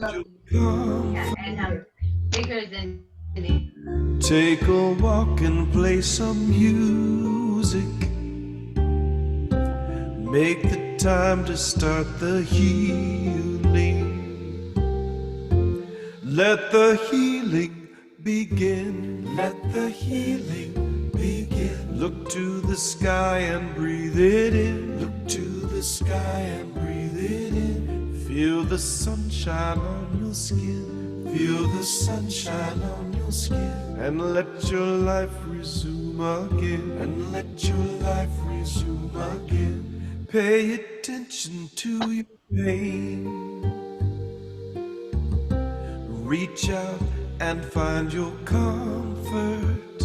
And bigger than the. Take a walk and play some music. Make the time to start the healing. Let the healing begin. Let the healing begin. Look to the sky and breathe it in. Look to the sky and breathe it in. Feel the sunshine on your skin. Feel the sunshine on your skin. And let your life resume again. And let your life resume again. Pay attention to your pain. Reach out and find your comfort.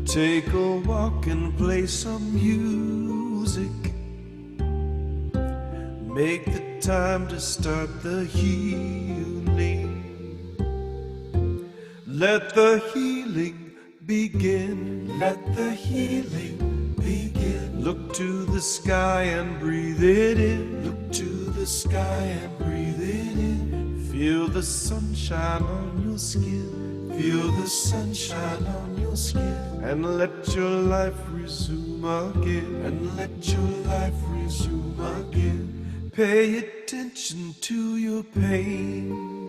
Take a walk and play some music. Make the time to start the healing. Let the healing begin. Let the healing begin. Look to the sky and breathe it in. Look to the sky and breathe it in. Feel the sunshine on your skin. Feel the sunshine on your skin. And let your life resume again. And let your life resume again. Pay attention to your pain.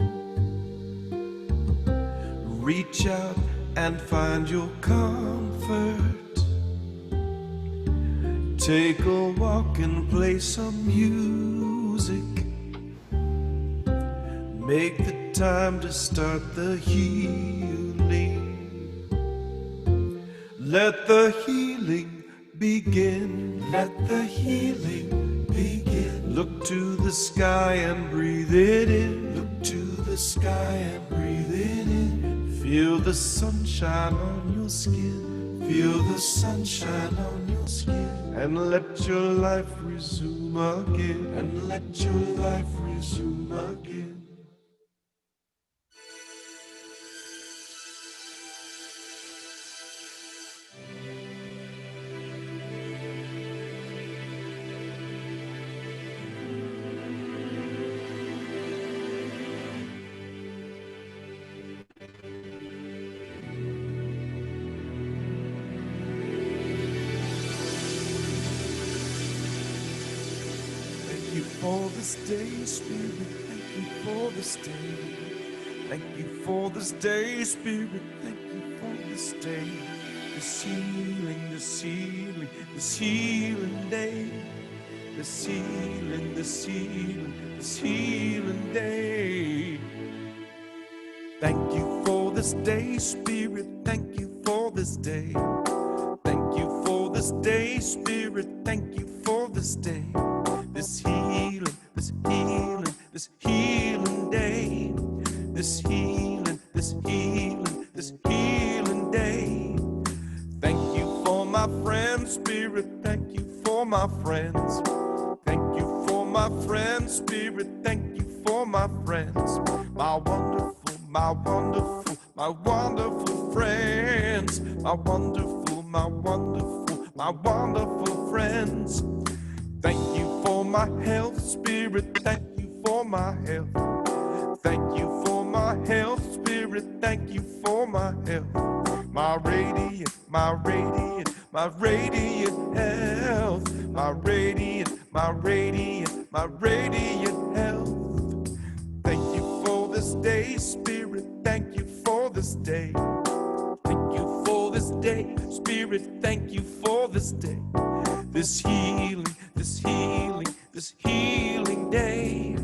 Reach out and find your comfort. Take a walk and play some music. Make the time to start the healing. Let the healing begin. Let the healing begin. Look to the sky and breathe it in. Look to the sky and breathe it in. Feel the sunshine on your skin. Feel the sunshine on your skin. And let your life resume again. And let your life resume again. Thank you for this day, Spirit. Thank you for this day. Thank you for this day, Spirit. Thank you for this day. This healing, this healing, this healing day. This healing, this healing, this healing day. Thank you for this day, Spirit. Thank you for this day. Thank you for this day, Spirit. Thank you for this day. This healing, this healing, this healing day. This healing, this healing, this healing day. Thank you for my friends, Spirit. Thank you for my friends. Thank you for my friends, Spirit. Thank you for my friends. My wonderful, my wonderful, my wonderful friends. My wonderful, my wonderful, my wonderful friends. Thank you for my health, Spirit. Thank you for my health. Thank you for my health, Spirit. Thank you for my health. My radiant, my radiant, my radiant health. My radiant, my radiant, my radiant health. Thank you for this day, Spirit. Thank you for this day. Thank you for this day, Spirit. Thank you for this day. This healing, this healing, this healing day.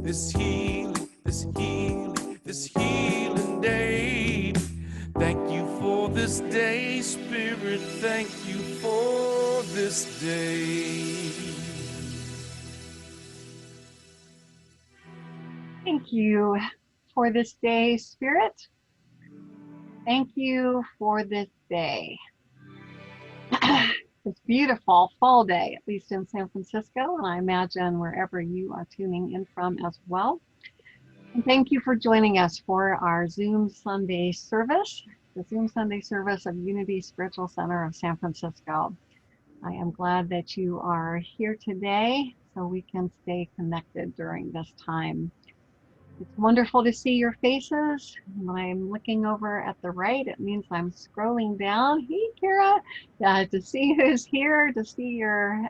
This healing, this healing, this healing day. Thank you for this day, Spirit. Thank you for this day. Thank you for this day, Spirit. Thank you for this day. It's beautiful fall day, at least in San Francisco, and I imagine wherever you are tuning in from as well. And thank you for joining us for our Zoom Sunday service, the Zoom Sunday service of Unity Spiritual Center of San Francisco. I am glad that you are here today so we can stay connected during this time. It's wonderful to see your faces. When I'm looking over at the right, it means I'm scrolling down. Hey, Kara, to see who's here, to see your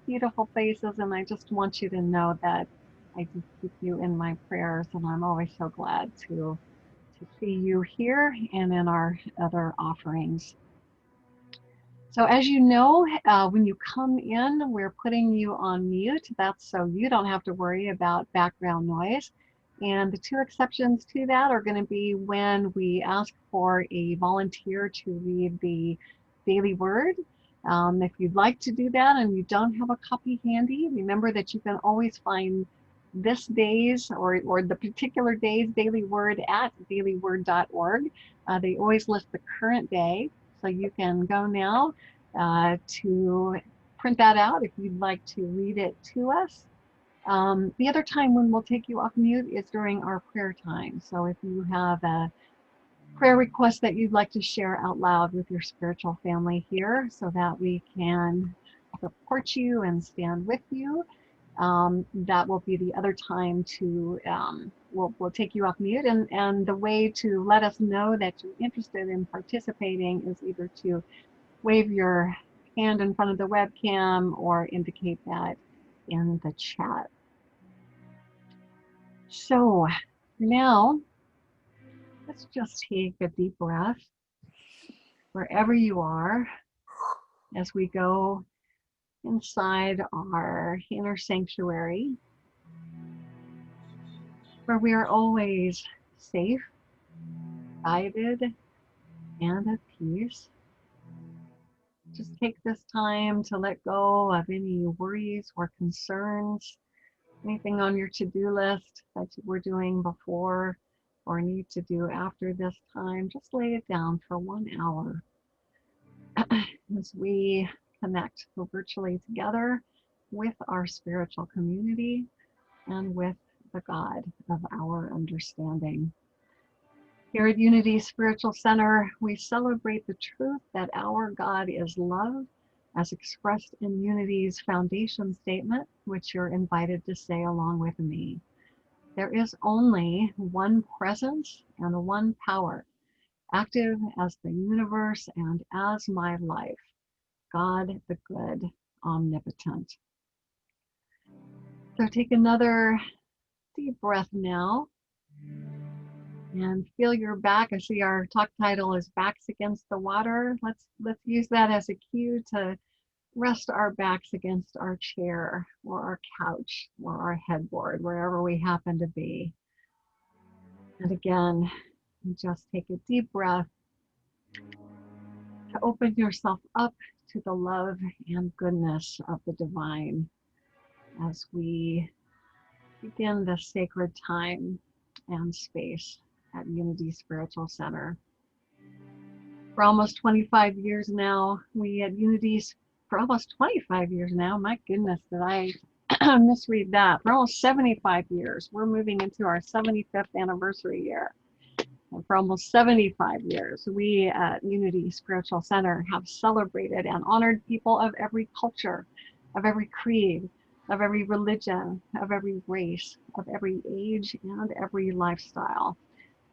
beautiful faces. And I just want you to know that I do keep you in my prayers, and I'm always so glad to see you here and in our other offerings. So as you know, when you come in, we're putting you on mute. That's so you don't have to worry about background noise. And the two exceptions to that are going to be when we ask for a volunteer to read the daily word. If you'd like to do that and you don't have a copy handy, remember that you can always find this day's or the particular day's daily word at dailyword.org. They always list the current day, so you can go now to print that out if you'd like to read it to us. The other time when we'll take you off mute is during our prayer time. So if you have a prayer request that you'd like to share out loud with your spiritual family here so that we can support you and stand with you, that will be the other time to, we'll take you off mute. And the way to let us know that you're interested in participating is either to wave your hand in front of the webcam or indicate that in the chat. So now let's just take a deep breath wherever you are as we go inside our inner sanctuary, where we are always safe, guided, and at peace. Just take this time to let go of any worries or concerns, anything on your to-do list that you were doing before or need to do after this time. Just lay it down for 1 hour as we connect virtually together with our spiritual community and with the God of our understanding. Here at Unity Spiritual Center, we celebrate the truth that our God is love, as expressed in Unity's foundation statement, which you're invited to say along with me. There is only one presence and one power, active as the universe and as my life, God the good, omnipotent. So take another deep breath now and feel your back. I see our talk title is Backs Against the Water. Let's use that as a cue to rest our backs against our chair or our couch or our headboard, wherever we happen to be. And again, just take a deep breath to open yourself up to the love and goodness of the divine as we begin this sacred time and space at Unity Spiritual Center. For almost 25 years now, we at Unity's, for almost 25 years now, my goodness, did I misread that? For almost 75 years, we're moving into our 75th anniversary year. And for almost 75 years, we at Unity Spiritual Center have celebrated and honored people of every culture, of every creed, of every religion, of every race, of every age, and every lifestyle,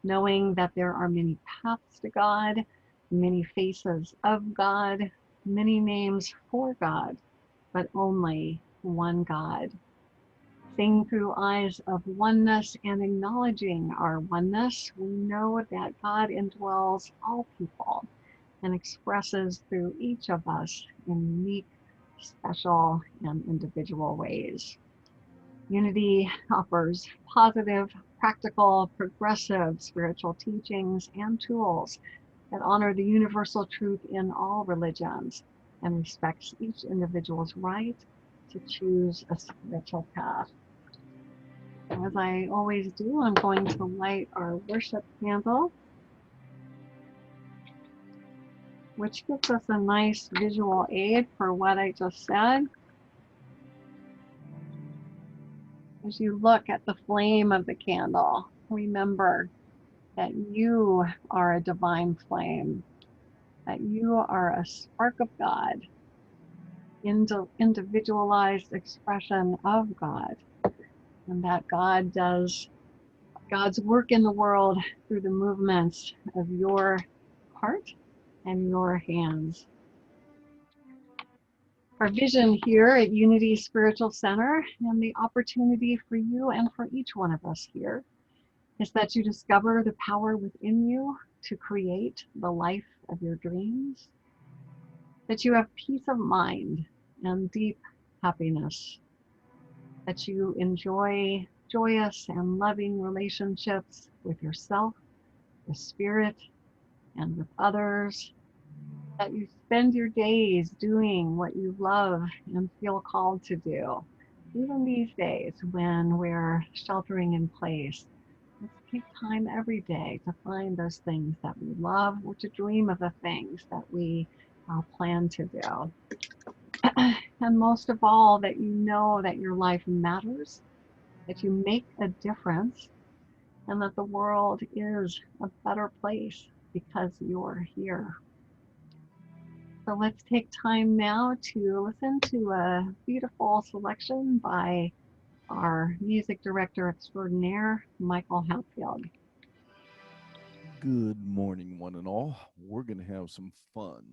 knowing that there are many paths to God, many faces of God, many names for God, but only one God. Seeing through eyes of oneness and acknowledging our oneness, we know that God indwells all people and expresses through each of us in unique, special, and individual ways. Unity offers positive, practical, progressive spiritual teachings and tools that honor the universal truth in all religions and respects each individual's right to choose a spiritual path. As I always do, I'm going to light our worship candle, which gives us a nice visual aid for what I just said. As you look at the flame of the candle, remember that you are a divine flame, that you are a spark of God, individualized expression of God, and that God does God's work in the world through the movements of your heart and your hands. Our vision here at Unity Spiritual Center, and the opportunity for you and for each one of us here, is that you discover the power within you to create the life of your dreams, that you have peace of mind and deep happiness, that you enjoy joyous and loving relationships with yourself, with spirit, and with others, that you spend your days doing what you love and feel called to do. Even these days when we're sheltering in place, let's take time every day to find those things that we love, or to dream of the things that we plan to do. And most of all, that you know that your life matters, that you make a difference, and that the world is a better place because you're here. So let's take time now to listen to a beautiful selection by our music director extraordinaire, Michael Hatfield. Good morning, one and all. We're going to have some fun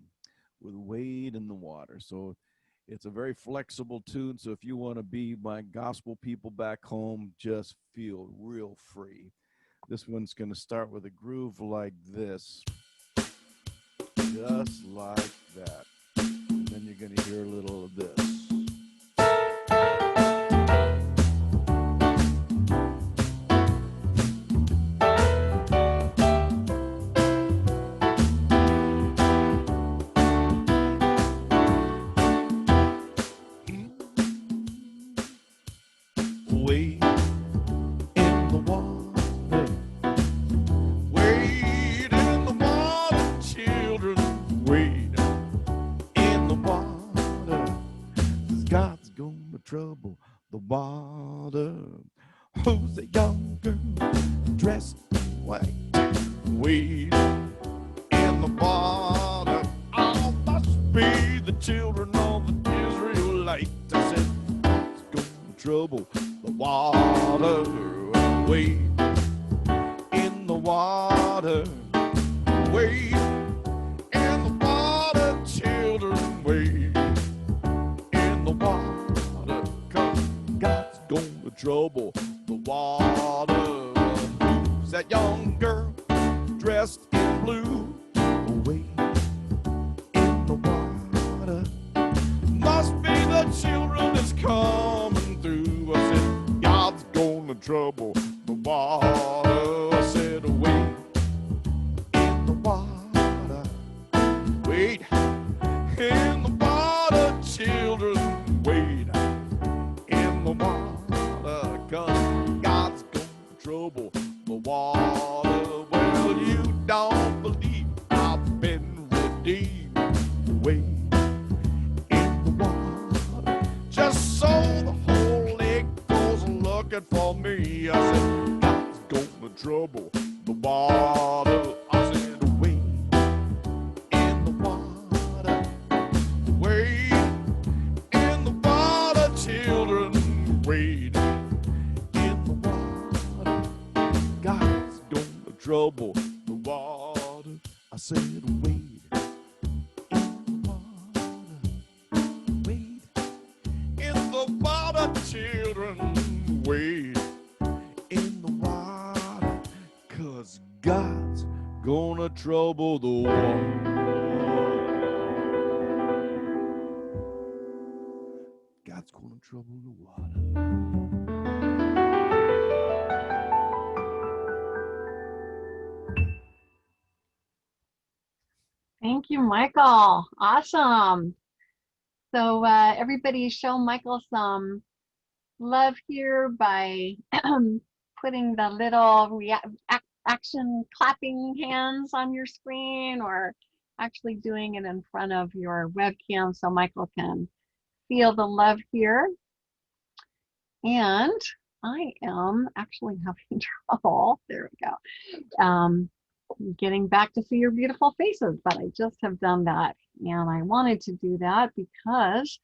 with Wade in the Water. So it's a very flexible tune. So if you want to be my gospel people back home, just feel real free. This one's going to start with a groove like this, just like that. And then you're going to hear a little of this. Wade in the water, wade in the water, children, wade in the water. God's gonna trouble the water. Who's a young girl dressed in white? Wade in the water. Oh, must be the children of the Israelites. I said, God's gonna trouble the water. Wade in the water. Wade in the water, children. Wade in the water, 'cause God's gonna trouble the water. Who's that young girl dressed in blue? Away in the water. Must be the children that's coming through. I said, God's gonna trouble the water. I said, away in the water. Wait in the water, children, wade in the water, 'cause God's gonna trouble the water. Well, you don't believe I've been redeemed. Wade in the water, just so the Holy Ghost looking for me. I said, God's gonna trouble the water. I said, wade in the water. Wade in the water, children, wade in the water. God's gonna trouble the water. I said, wade in the water. Wade in the water, children, wade in the water, 'cause God's gonna trouble the water. God's gonna trouble the water. Thank you, Michael. Awesome. So everybody show Michael some love here by putting the little action clapping hands on your screen, or actually doing it in front of your webcam so Michael can feel the love here. And I am actually having trouble. There we go. Getting back to see your beautiful faces, but I just have done that. And I wanted to do that because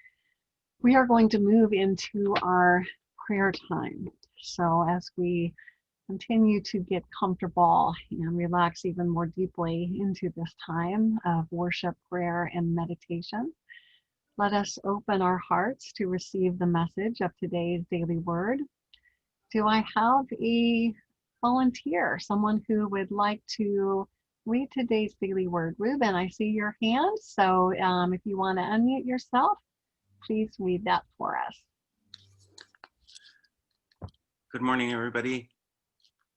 We are going to move into our prayer time. So as we continue to get comfortable and relax even more deeply into this time of worship, prayer, and meditation, let us open our hearts to receive the message of today's daily word. Do I have a volunteer, someone who would like to read today's daily word? Ruben, I see your hand. So if you want to unmute yourself, please read that for us. Good morning, everybody.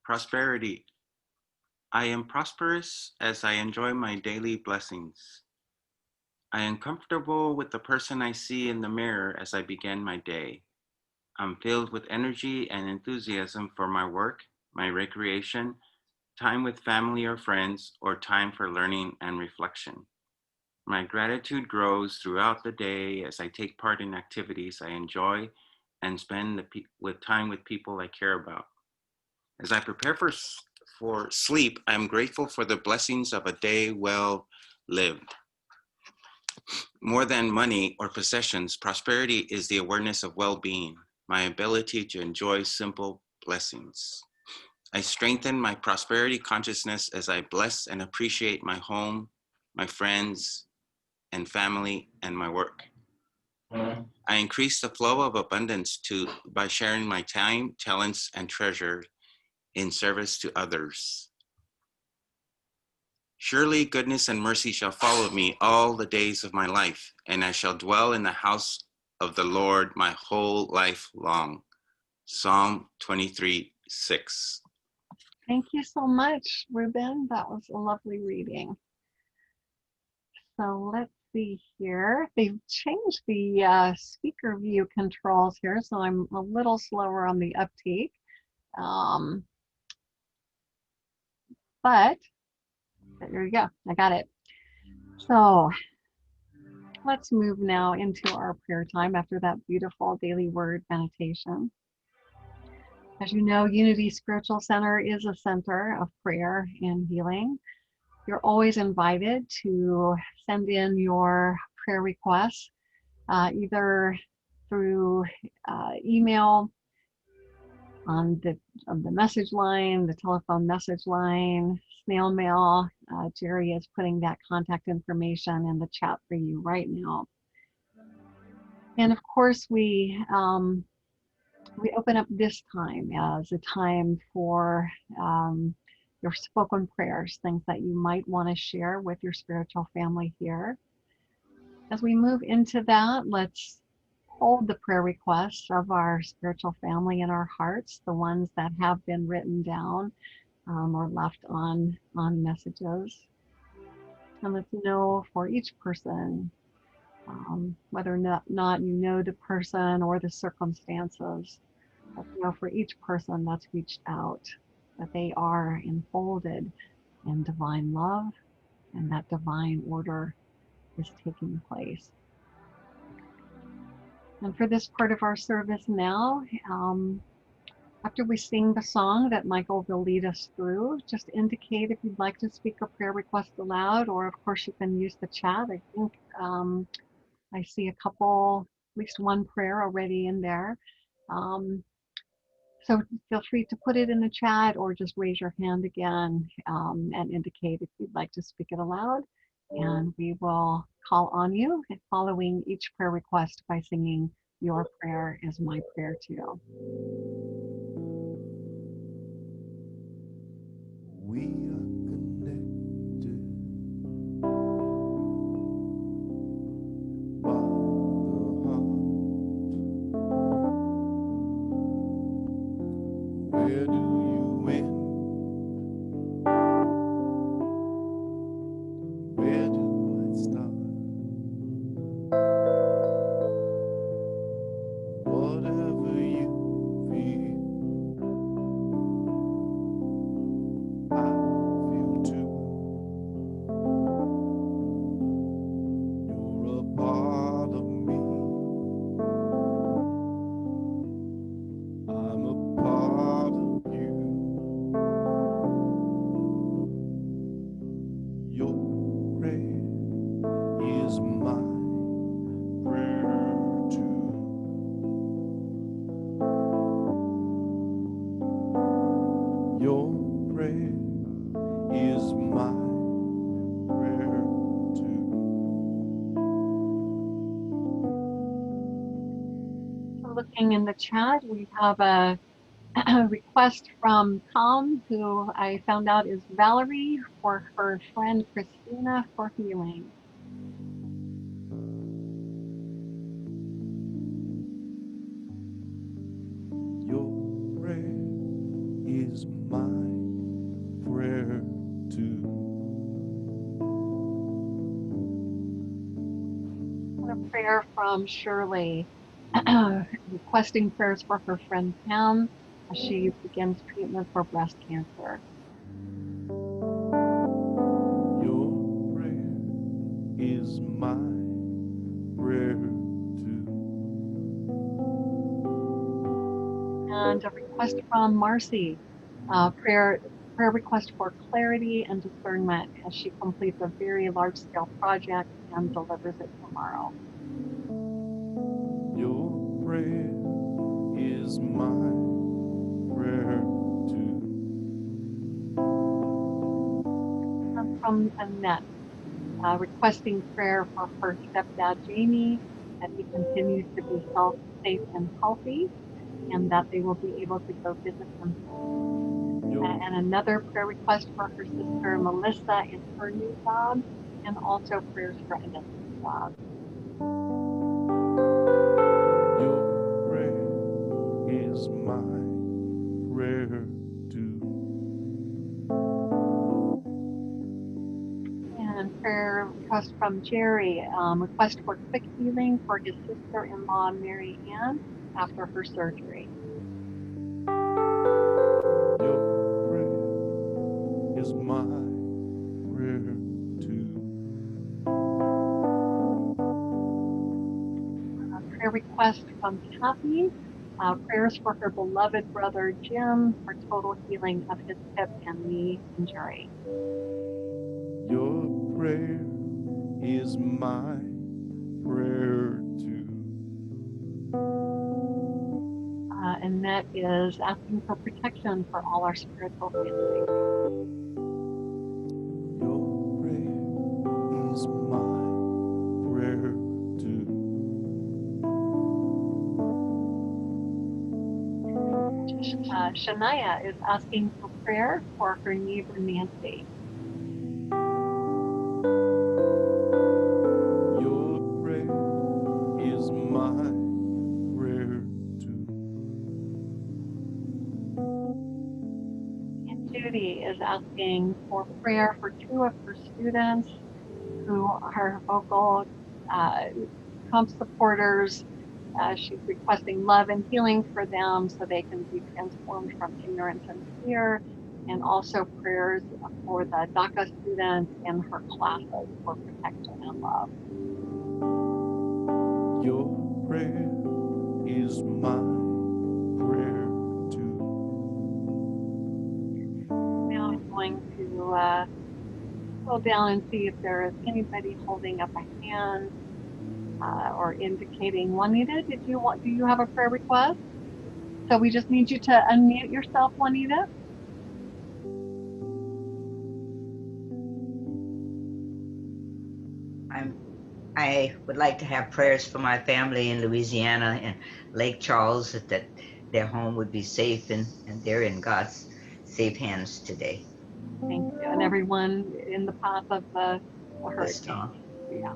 Prosperity. I am prosperous as I enjoy my daily blessings. I am comfortable with the person I see in the mirror as I begin my day. I'm filled with energy and enthusiasm for my work, my recreation, time with family or friends, or time for learning and reflection. My gratitude grows throughout the day as I take part in activities I enjoy and spend with time with people I care about. As I prepare for sleep, I am grateful for the blessings of a day well lived. More than money or possessions, prosperity is the awareness of well-being, my ability to enjoy simple blessings. I strengthen my prosperity consciousness as I bless and appreciate my home, my friends and family, and my work. I increase the flow of abundance by sharing my time, talents, and treasure in service to others. Surely goodness and mercy shall follow me all the days of my life, and I shall dwell in the house of the Lord my whole life long. Psalm 23:6. Thank you so much, Ruben. That was a lovely reading. So let's see here. They've changed the speaker view controls here, so I'm a little slower on the uptake. But there you go. I got it. So let's move now into our prayer time after that beautiful daily word meditation. As you know, Unity Spiritual Center is a center of prayer and healing. You're always invited to send in your prayer requests, either through email on the message line, the telephone message line, snail mail. Gerry is putting that contact information in the chat for you right now. And of course, we open up this time as a time for your spoken prayers, things that you might want to share with your spiritual family here. As we move into that, let's hold the prayer requests of our spiritual family in our hearts, the ones that have been written down or left on messages. And let's know for each person, whether or not you know the person or the circumstances, let's know for each person that's reached out that they are enfolded in divine love and that divine order is taking place. And for this part of our service now, after we sing the song that Michael will lead us through, just indicate if you'd like to speak a prayer request aloud, or of course you can use the chat. I think I see a couple, at least one prayer already in there. So feel free to put it in the chat or just raise your hand again and indicate if you'd like to speak it aloud. And we will call on you following each prayer request by singing "Your Prayer is My Prayer Too." We are connected by the heart. Where do you end? Where do I start? Whatever you feel, I feel too. You're a part of me. I'm a part of you. is my prayer too. Looking in the chat, we have a request from Tom, who I found out is Valerie, for her friend Christina for healing. Your prayer is my prayer too. A prayer from Shirley, requesting prayers for her friend Pam as she begins treatment for breast cancer. Your prayer is my prayer too. And a request from Marcy, prayer request for clarity and discernment as she completes a very large-scale project and delivers it tomorrow. Your prayer is my prayer too. And from Annette, requesting prayer for her stepdad Jamie, that he continues to be safe and healthy, and that they will be able to go visit him. And another prayer request for her sister Melissa in her new job, and also prayers for Annette's job. Your prayer is my prayer too. And prayer request from Gerry, request for quick healing for his sister-in-law Mary Ann after her surgery. Your prayer is my prayer too. Prayer request from Kathy, prayers for her beloved brother Jim for total healing of his hip and knee injury. Your prayer is my prayer too. And that is asking for protection for all our spiritual family. Your prayer is my prayer too. Shania is asking for prayer for her neighbor Nancy. Your prayer is my prayer too. And Judy is asking for prayer for two of her students who are vocal Trump supporters. She's requesting love and healing for them so they can be transformed from ignorance and fear, and also prayers for the DACA students in her classes for protection and love. Your prayer is my prayer too. Now I'm going to go down and see if there is anybody holding up a hand or indicating. Juanita, do you have a prayer request? So we just need you to unmute yourself, Juanita. I would like to have prayers for my family in Louisiana and Lake Charles, that their home would be safe and they're in God's safe hands today. Thank you. And everyone in the path of the hurricane. Yeah.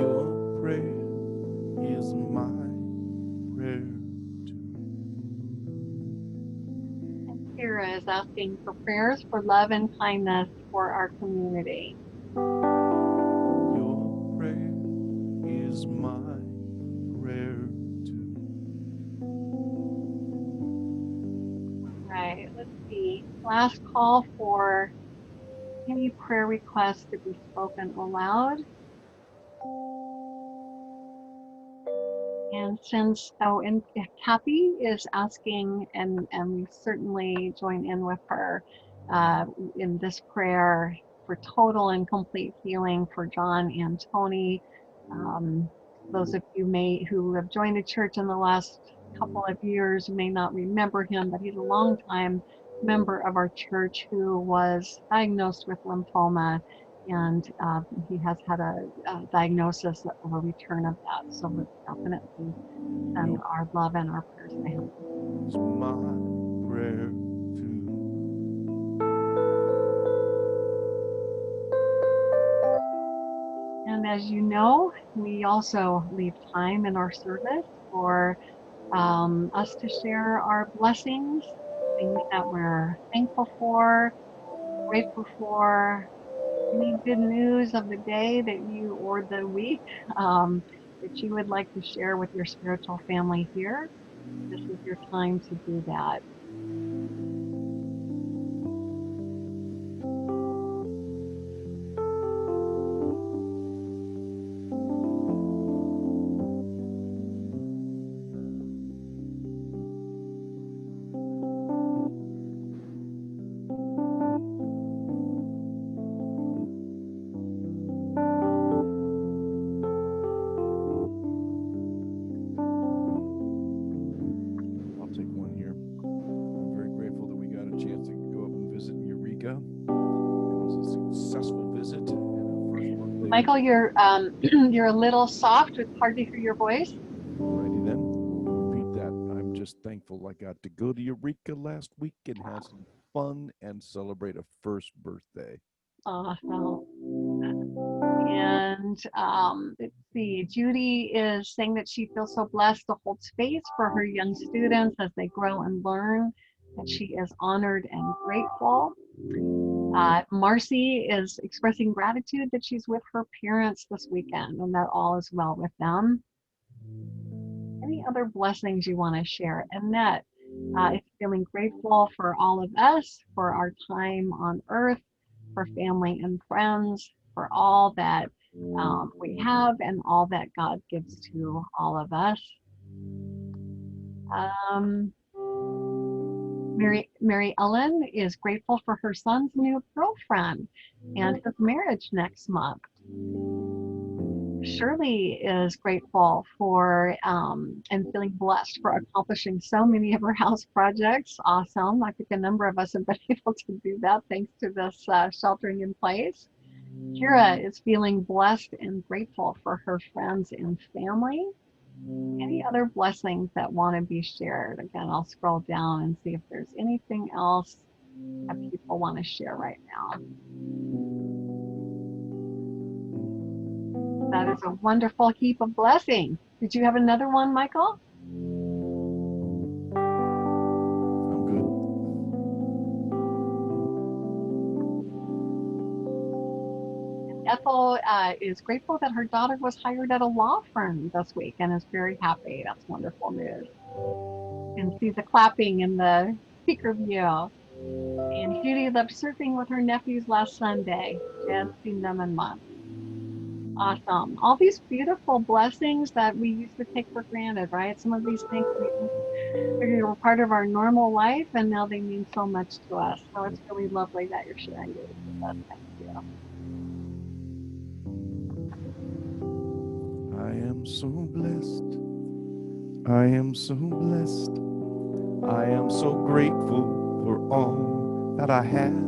Your prayer is my prayer too. And Kira is asking for prayers for love and kindness for our community. Your prayer is my prayer too. Right. Let's see. Last call for any prayer requests to be spoken aloud. And since, and Kathy is asking, and we certainly join in with her in this prayer for total and complete healing for John and Tony. Those of you who have joined the church in the last couple of years may not remember him, but he's a longtime member of our church who was diagnosed with lymphoma, and he has had a diagnosis of a return of that. So we'll definitely send our love and our prayers to him. It's my prayer too. And as you know, we also leave time in our service for us to share our blessings, things that we're thankful for, grateful for, any good news of the day that you or the week that you would like to share with your spiritual family here. This is your time to do that. I'll take one here. I'm very grateful that we got a chance to go up and visit Eureka. It was a successful visit. Michael, you're you're a little soft. It's hard to hear your voice. Alrighty then. Repeat that. I'm just thankful I got to go to Eureka last week and have some fun and celebrate a first birthday. Awesome. And let's see, Judy is saying that she feels so blessed to hold space for her young students as they grow and learn, that she is honored and grateful. Marcy is expressing gratitude that she's with her parents this weekend and that all is well with them. Any other blessings you want to share? Annette is feeling grateful for all of us, for our time on earth, for family and friends, for all that we have and all that God gives to all of us. Mary Ellen is grateful for her son's new girlfriend and his marriage next month. Shirley is grateful for and feeling blessed for accomplishing so many of her house projects. Awesome. I think a number of us have been able to do that thanks to this sheltering in place. Kira is feeling blessed and grateful for her friends and family. Any other blessings that want to be shared? Again, I'll scroll down and see if there's anything else that people want to share right now. That is a wonderful heap of blessings. Did you have another one, Michael? I'm good. Ethel is grateful that her daughter was hired at a law firm this week and is very happy. That's wonderful news. You can see the clapping in the speaker view. And Judy loved surfing with her nephews last Sunday. She hasn't seen them in months. Awesome. All these beautiful blessings that we used to take for granted, right? Some of these things we were part of our normal life, and now they mean so much to us. So it's really lovely that you're sharing these with us. Thank you. I am so blessed. I am so blessed. I am so grateful for all that I have.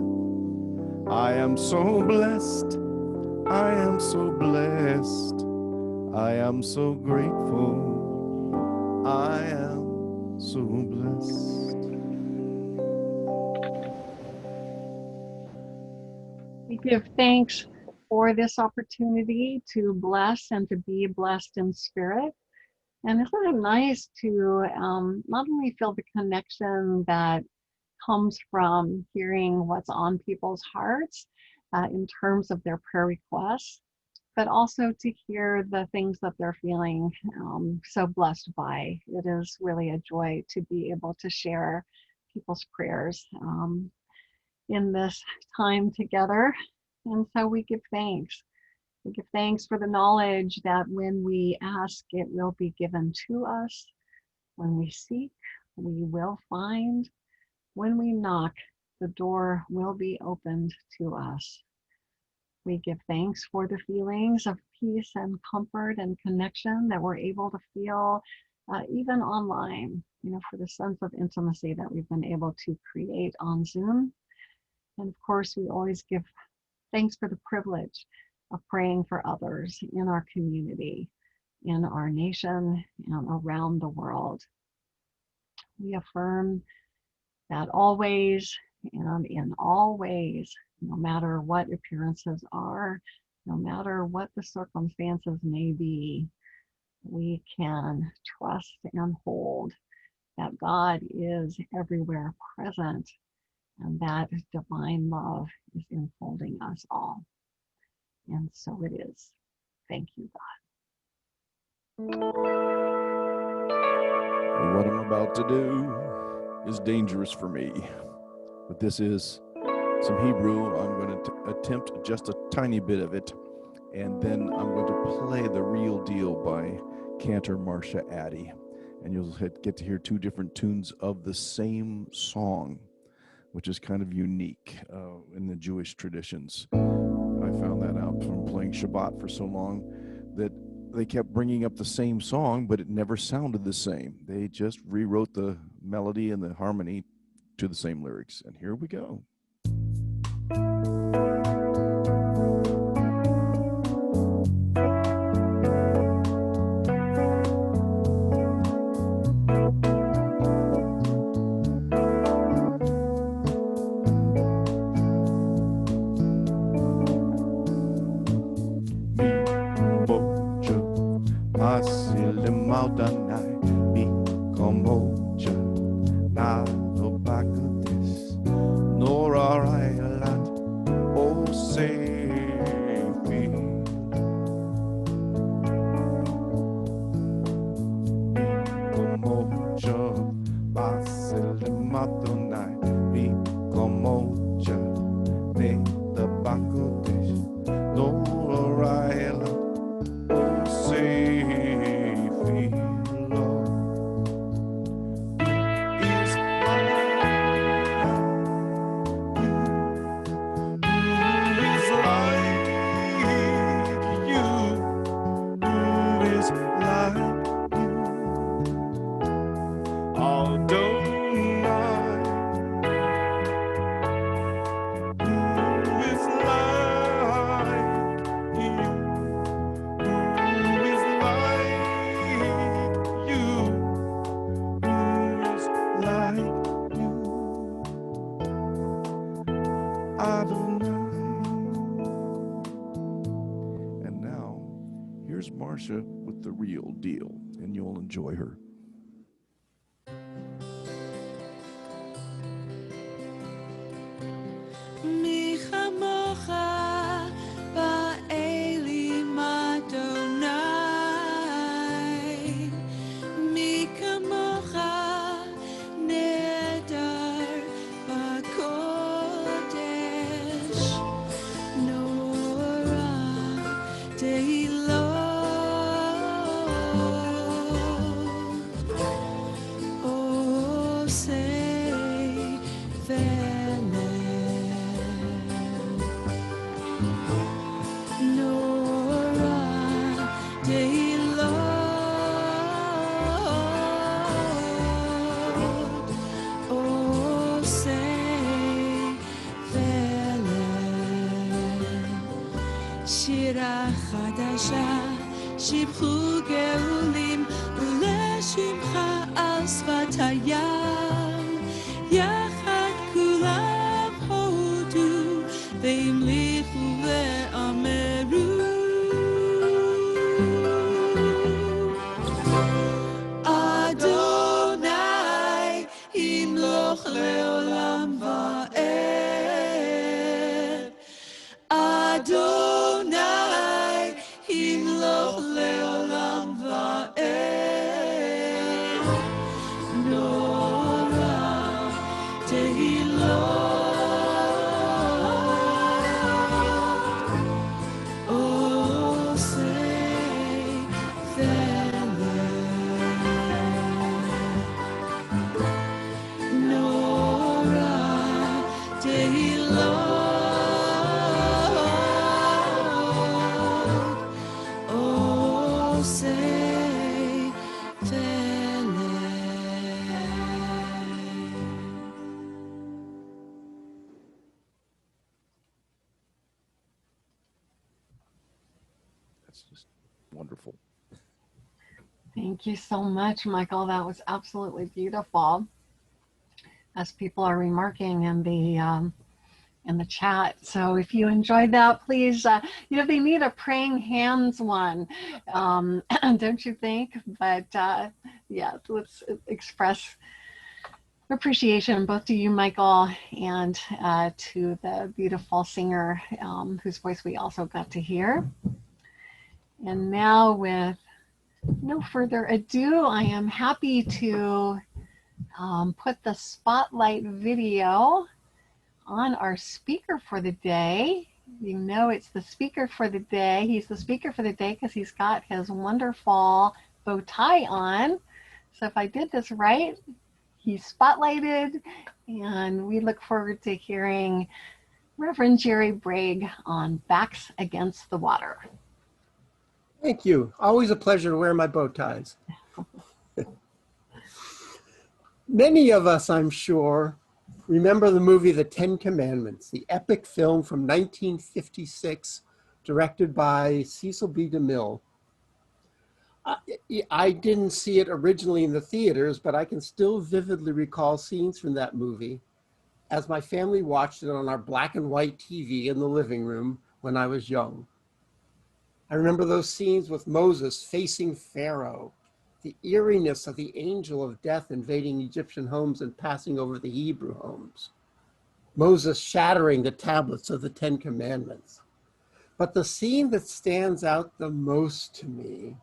I am so blessed. I am so blessed. I am so grateful. I am so blessed. We give thanks for this opportunity to bless and to be blessed in spirit. And isn't it nice to not only feel the connection that comes from hearing what's on people's hearts in terms of their prayer requests, but also to hear the things that they're feeling so blessed by. It is really a joy to be able to share people's prayers in this time together. And so we give thanks. We give thanks for the knowledge that when we ask, it will be given to us. When we seek, we will find. When we knock, the door will be opened to us. We give thanks for the feelings of peace and comfort and connection that we're able to feel even online, for the sense of intimacy that we've been able to create on Zoom. And of course, we always give thanks for the privilege of praying for others in our community, in our nation, and around the world. We affirm that always and in all ways, no matter what appearances are, no matter what the circumstances may be, we can trust and hold that God is everywhere present and that divine love is enfolding us all. And so it is. Thank you, God. What I'm about to do is dangerous for me, but this is some Hebrew. I'm going to attempt just a tiny bit of it, and then I'm going to play the real deal by Cantor Marcia Addy, and you'll get to hear two different tunes of the same song, which is kind of unique in the Jewish traditions. I found that out from playing Shabbat for so long that they kept bringing up the same song, but it never sounded the same. They just rewrote the melody and the harmony to the same lyrics. And here we go. And now, here's Marcia with the real deal, and you'll enjoy her. שירה חדשה, שיבחו גאולים, ולשמך על שפת הים. יחד כולם הודו, והמליכו ואמרו. אדוני ימלוך לעולם ועד. אדוני ימלוך לעולם ועד. נורא תהילות עושי פלא. נורא תהילות say fair. It's just wonderful. Thank you so much, Michael. That was absolutely beautiful. As people are remarking in the chat. So if you enjoyed that, please, they need a praying hands one, don't you think? But yeah, let's express appreciation both to you, Michael, and to the beautiful singer whose voice we also got to hear. And now, with no further ado, I am happy to put the spotlight video on our speaker for the day. You know, it's the speaker for the day. He's the speaker for the day because he's got his wonderful bow tie on. So if I did this right, he's spotlighted, and we look forward to hearing Reverend Gerry Brague on Backs Against the Water. Thank you. Always a pleasure to wear my bow ties. Many of us, I'm sure, remember the movie The Ten Commandments, the epic film from 1956, directed by Cecil B. DeMille. I didn't see it originally in the theaters, but I can still vividly recall scenes from that movie as my family watched it on our black and white TV in the living room when I was young. I remember those scenes with Moses facing Pharaoh, the eeriness of the angel of death invading Egyptian homes and passing over the Hebrew homes. Moses shattering the tablets of the Ten Commandments. But the scene that stands out the most to me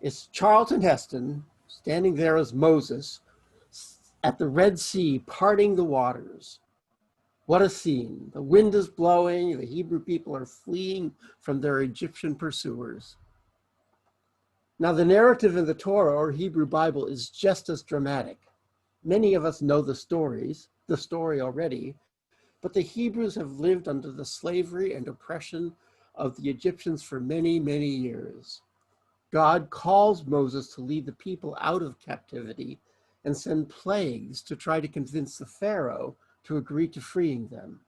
is Charlton Heston standing there as Moses at the Red Sea, parting the waters. What a scene. The wind is blowing, the Hebrew people are fleeing from their Egyptian pursuers. Now, the narrative in the Torah or Hebrew Bible is just as dramatic. Many of us know the story already, but the Hebrews have lived under the slavery and oppression of the Egyptians for many, many years. God calls Moses to lead the people out of captivity and send plagues to try to convince the Pharaoh to agree to freeing them.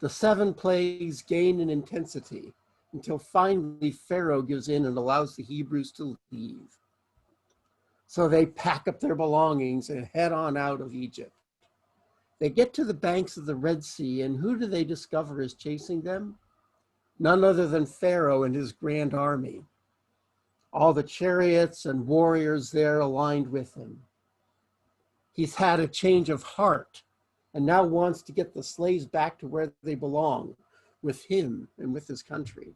The 7 plagues gain in intensity until finally Pharaoh gives in and allows the Hebrews to leave. So they pack up their belongings and head on out of Egypt. They get to the banks of the Red Sea, and who do they discover is chasing them? None other than Pharaoh and his grand army. All the chariots and warriors there aligned with him. He's had a change of heart and now wants to get the slaves back to where they belong, with him and with his country.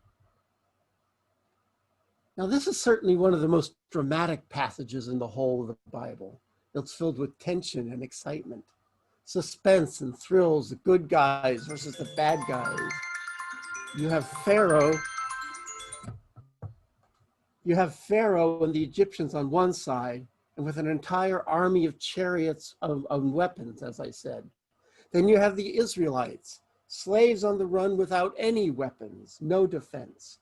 Now, this is certainly one of the most dramatic passages in the whole of the Bible. It's filled with tension and excitement, suspense and thrills, the good guys versus the bad guys. You have Pharaoh and the Egyptians on one side, and with an entire army of chariots of weapons, as I said. Then you have the Israelites, slaves on the run without any weapons, no defense.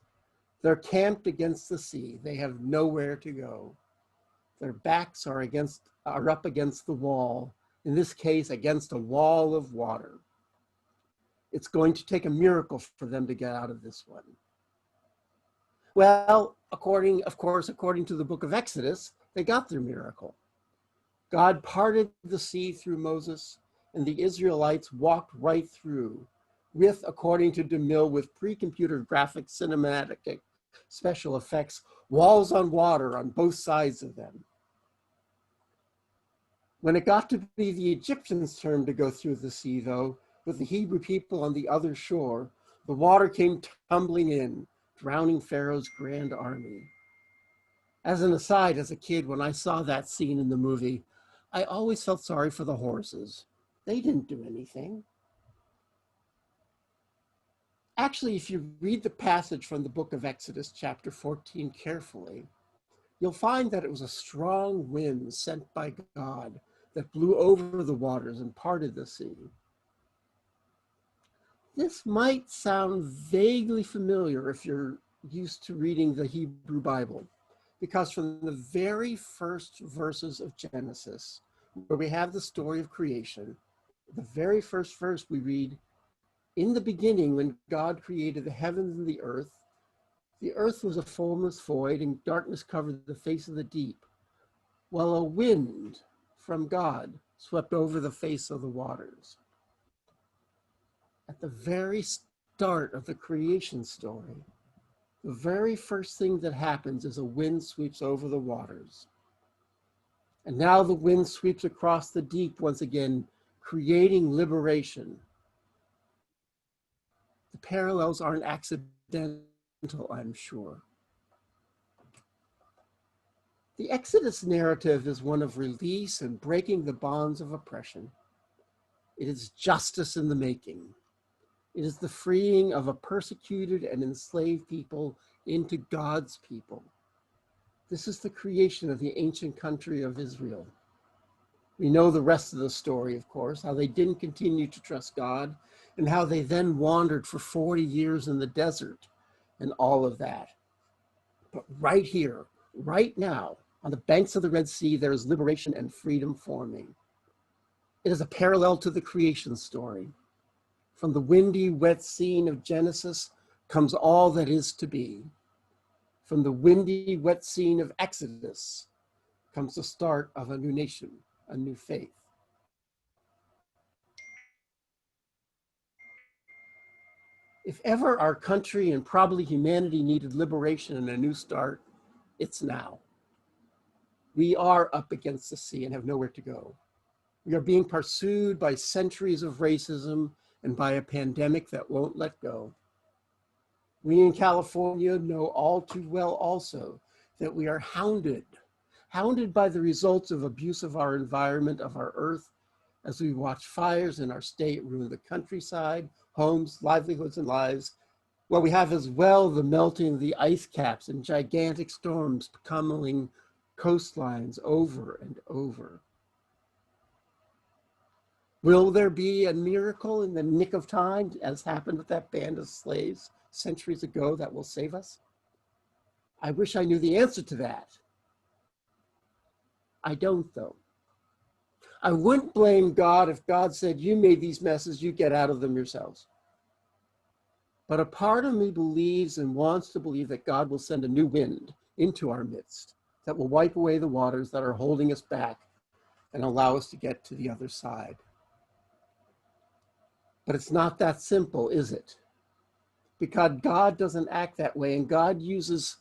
They're camped against the sea. They have nowhere to go. Their backs are up against the wall, in this case, against a wall of water. It's going to take a miracle for them to get out of this one. Well, according to the book of Exodus, they got their miracle. God parted the sea through Moses, and the Israelites walked right through with, according to DeMille, with pre-computer graphic cinematic special effects, walls on water on both sides of them. When it got to be the Egyptians' turn to go through the sea, though, with the Hebrew people on the other shore, the water came tumbling in, drowning Pharaoh's grand army. As an aside, as a kid, when I saw that scene in the movie, I always felt sorry for the horses. They didn't do anything. Actually, if you read the passage from the book of Exodus, chapter 14, carefully, you'll find that it was a strong wind sent by God that blew over the waters and parted the sea. This might sound vaguely familiar if you're used to reading the Hebrew Bible, because from the very first verses of Genesis, where we have the story of creation, the very first verse we read, "In the beginning, when God created the heavens and the earth, The earth was a formless void, and darkness covered the face of the deep, while a wind from God swept over the face of the waters. At the very start of the creation story, the very first thing that happens is a wind sweeps over the waters. And now the wind sweeps across the deep once again, creating liberation. The parallels aren't accidental, I'm sure. The Exodus narrative is one of release and breaking the bonds of oppression. It is justice in the making. It is the freeing of a persecuted and enslaved people into God's people. This is the creation of the ancient country of Israel. We know the rest of the story, of course, how they didn't continue to trust God and how they then wandered for 40 years in the desert and all of that. But right here, right now, on the banks of the Red Sea, there is liberation and freedom forming. It is a parallel to the creation story. From the windy, wet scene of Genesis comes all that is to be. From the windy, wet scene of Exodus comes the start of a new nation, a new faith. If ever our country and probably humanity needed liberation and a new start, it's now. We are up against the sea and have nowhere to go. We are being pursued by centuries of racism and by a pandemic that won't let go. We in California know all too well also that we are hounded by the results of abuse of our environment, of our earth, as we watch fires in our state ruin the countryside, homes, livelihoods, and lives. Well, we have as well the melting of the ice caps and gigantic storms pummeling coastlines over and over. Will there be a miracle in the nick of time, as happened with that band of slaves centuries ago, that will save us? I wish I knew the answer to that. I don't, though. I wouldn't blame God if God said, you made these messes, you get out of them yourselves. But a part of me believes and wants to believe that God will send a new wind into our midst that will wipe away the waters that are holding us back and allow us to get to the other side. But it's not that simple, is it? Because God doesn't act that way, and God uses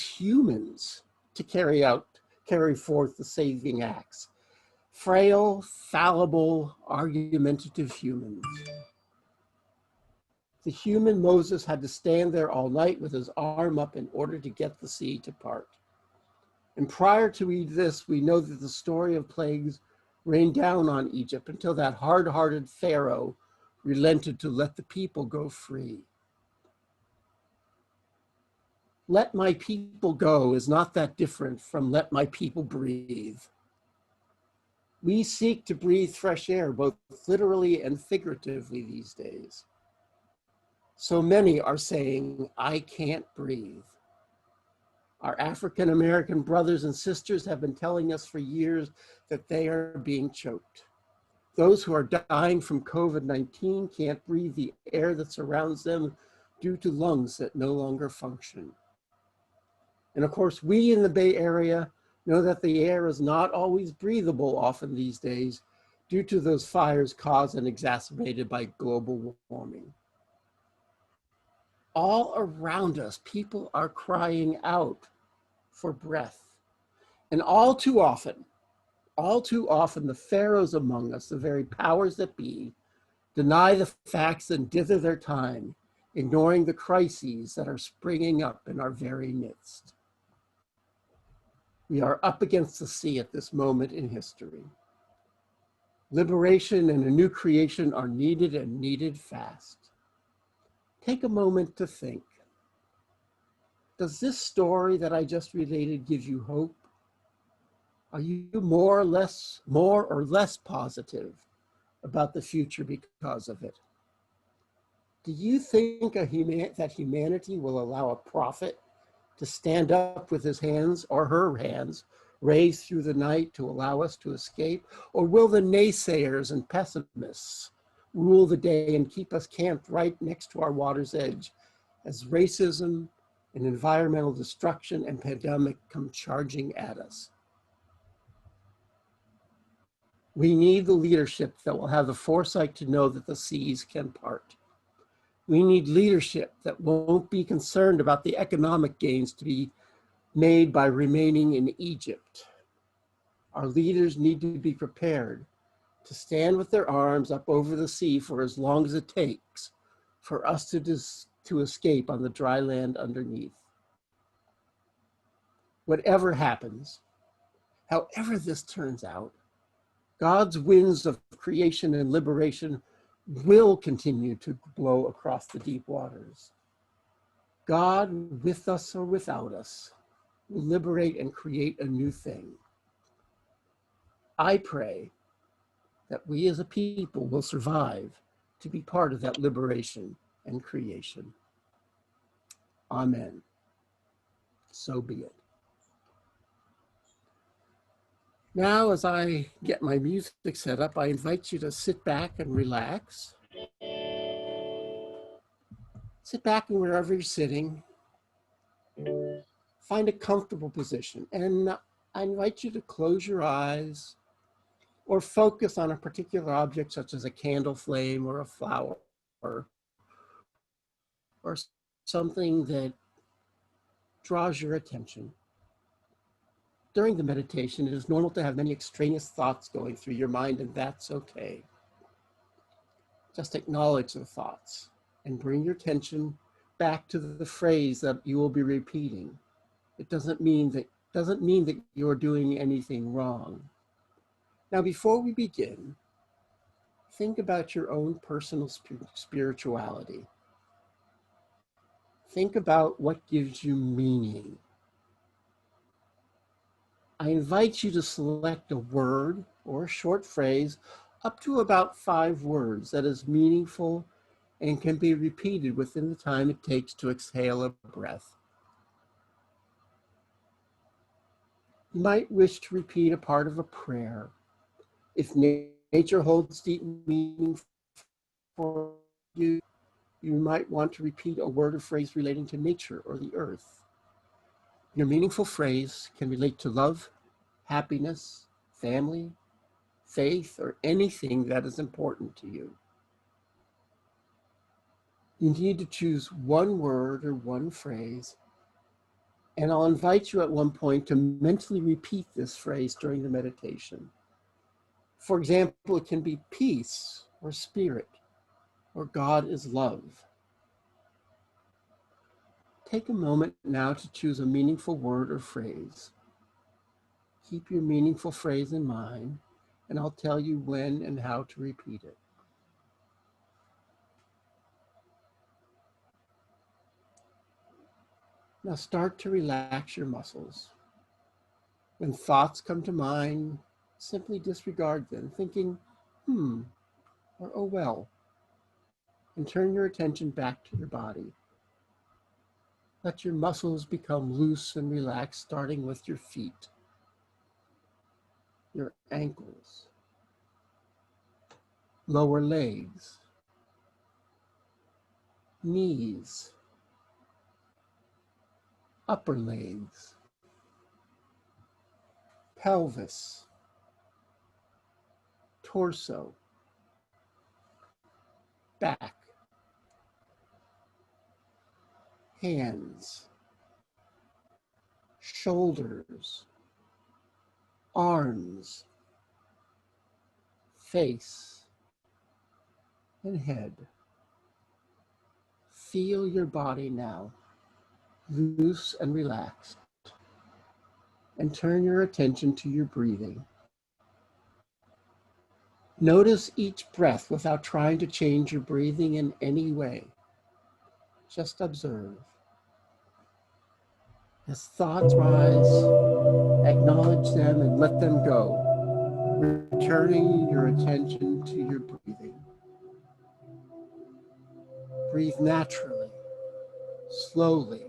humans to carry forth the saving acts. Frail, fallible, argumentative humans. The human Moses had to stand there all night with his arm up in order to get the sea to part. And prior to this, we know that the story of plagues rained down on Egypt until that hard-hearted Pharaoh relented to let the people go free. Let my people go is not that different from let my people breathe. We seek to breathe fresh air, both literally and figuratively these days. So many are saying, I can't breathe. Our African-American brothers and sisters have been telling us for years that they are being choked. Those who are dying from COVID-19 can't breathe the air that surrounds them due to lungs that no longer function. And of course, we in the Bay Area know that the air is not always breathable often these days due to those fires caused and exacerbated by global warming. All around us, people are crying out for breath. And all too often, the pharaohs among us, the very powers that be, deny the facts and dither their time, ignoring the crises that are springing up in our very midst. We are up against the sea at this moment in history. Liberation and a new creation are needed and needed fast. Take a moment to think. Does this story that I just related give you hope? Are you more or less positive about the future because of it? Do you think that humanity will allow a prophet to stand up with his hands or her hands raised through the night to allow us to escape? Or will the naysayers and pessimists rule the day and keep us camped right next to our water's edge as racism and environmental destruction and pandemic come charging at us. We need the leadership that will have the foresight to know that the seas can part. We need leadership that won't be concerned about the economic gains to be made by remaining in Egypt. Our leaders need to be prepared to stand with their arms up over the sea for as long as it takes for us to escape on the dry land underneath. Whatever happens, however this turns out, God's winds of creation and liberation will continue to blow across the deep waters. God, with us or without us, will liberate and create a new thing. I pray that we as a people will survive to be part of that liberation and creation. Amen. So be it. Now, as I get my music set up, I invite you to sit back and relax. Sit back and wherever you're sitting, find a comfortable position. And I invite you to close your eyes or focus on a particular object such as a candle flame or a flower or something that draws your attention. During the meditation, it is normal to have many extraneous thoughts going through your mind, and that's okay. Just acknowledge the thoughts and bring your attention back to the phrase that you will be repeating. It doesn't mean that you're doing anything wrong. Now, before we begin, think about your own personal spirituality. Think about what gives you meaning. I invite you to select a word or a short phrase up to about 5 words that is meaningful and can be repeated within the time it takes to exhale a breath. You might wish to repeat a part of a prayer. If nature holds deep meaning for you, you might want to repeat a word or phrase relating to nature or the earth. Your meaningful phrase can relate to love, happiness, family, faith, or anything that is important to you. You need to choose one word or one phrase, and I'll invite you at one point to mentally repeat this phrase during the meditation. For example, it can be peace or spirit or God is love. Take a moment now to choose a meaningful word or phrase. Keep your meaningful phrase in mind, and I'll tell you when and how to repeat it. Now start to relax your muscles. When thoughts come to mind, simply disregard them, thinking, or oh well, and turn your attention back to your body. Let your muscles become loose and relaxed, starting with your feet, your ankles, lower legs, knees, upper legs, pelvis, torso, back, hands, shoulders, arms, face, and head. Feel your body now, loose and relaxed, and turn your attention to your breathing. Notice each breath without trying to change your breathing in any way. Just observe. As thoughts rise, acknowledge them and let them go, returning your attention to your breathing. Breathe naturally, slowly.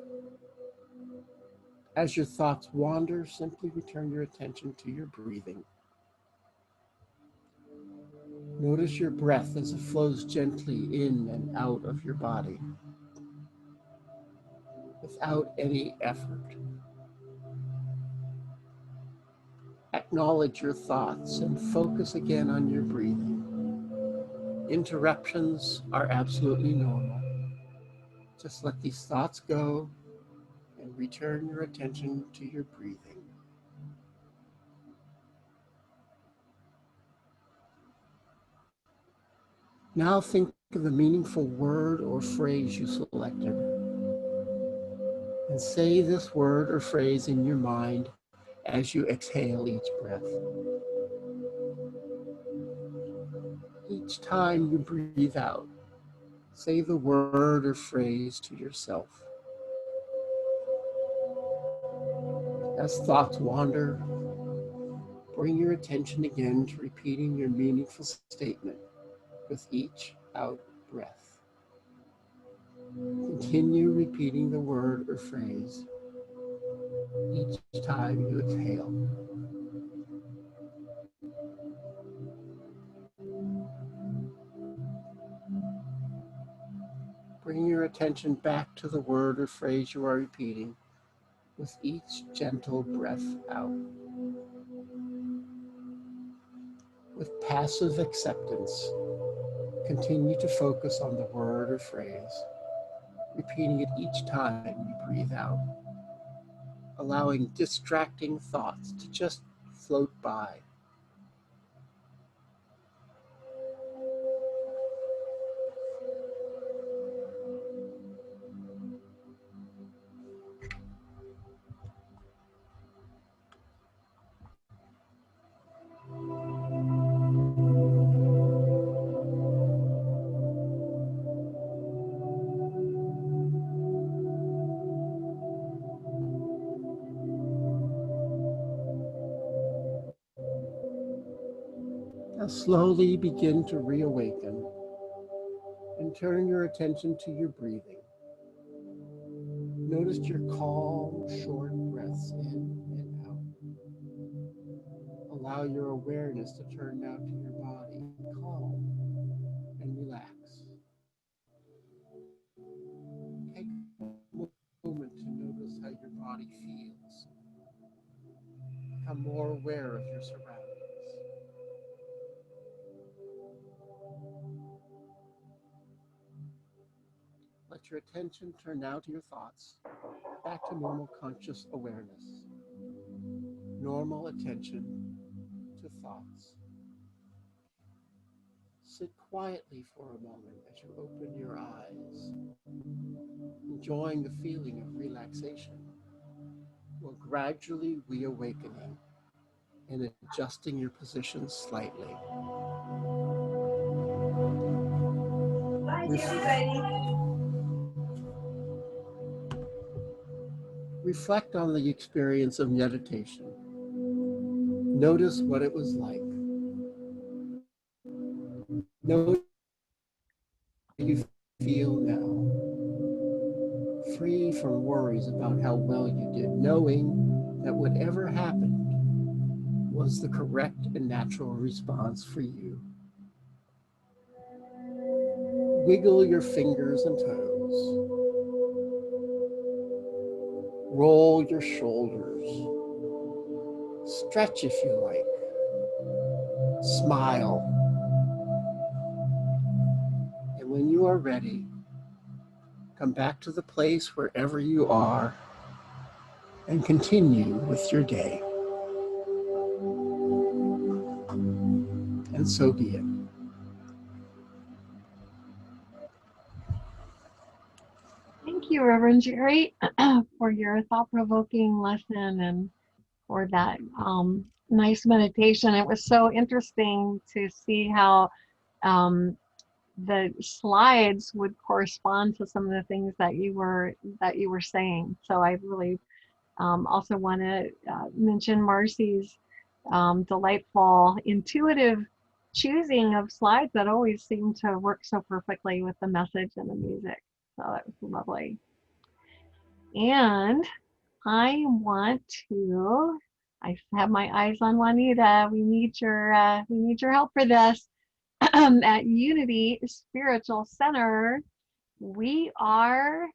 As your thoughts wander, simply return your attention to your breathing. Notice your breath as it flows gently in and out of your body. without any effort. Acknowledge your thoughts and focus again on your breathing. Interruptions are absolutely normal. Just let these thoughts go and return your attention to your breathing. Now think of a meaningful word or phrase you selected and say this word or phrase in your mind as you exhale each breath. Each time you breathe out, say the word or phrase to yourself. As thoughts wander, bring your attention again to repeating your meaningful statement with each out breath. Continue repeating the word or phrase each time you exhale. Bring your attention back to the word or phrase you are repeating with each gentle breath out. With passive acceptance, continue to focus on the word or phrase, repeating it each time you breathe out, allowing distracting thoughts to just float by. Now slowly begin to reawaken and turn your attention to your breathing. Notice your calm, short breaths in and out. Allow your awareness to turn now to your body, calm and relax. Take a moment to notice how your body feels. Become more aware of your surroundings. Let your attention turn now to your thoughts, back to normal conscious awareness. Normal attention to thoughts. Sit quietly for a moment as you open your eyes, enjoying the feeling of relaxation, while gradually reawakening and adjusting your position slightly. Reflect on the experience of meditation. Notice what it was like. Notice how you feel now, free from worries about how well you did, knowing that whatever happened was the correct and natural response for you. Wiggle your fingers and toes. Roll your shoulders. Stretch if you like. Smile. And when you are ready, come back to the place wherever you are and continue with your day. And so be it. Thank you, Reverend Gerry, for your thought-provoking lesson and for that nice meditation. It was so interesting to see how the slides would correspond to some of the things that you were saying. So I really also want to mention Marcy's delightful, intuitive choosing of slides that always seem to work so perfectly with the message and the music. So that was lovely. And I have my eyes on Juanita. We need your help for this. At Unity Spiritual Center, we are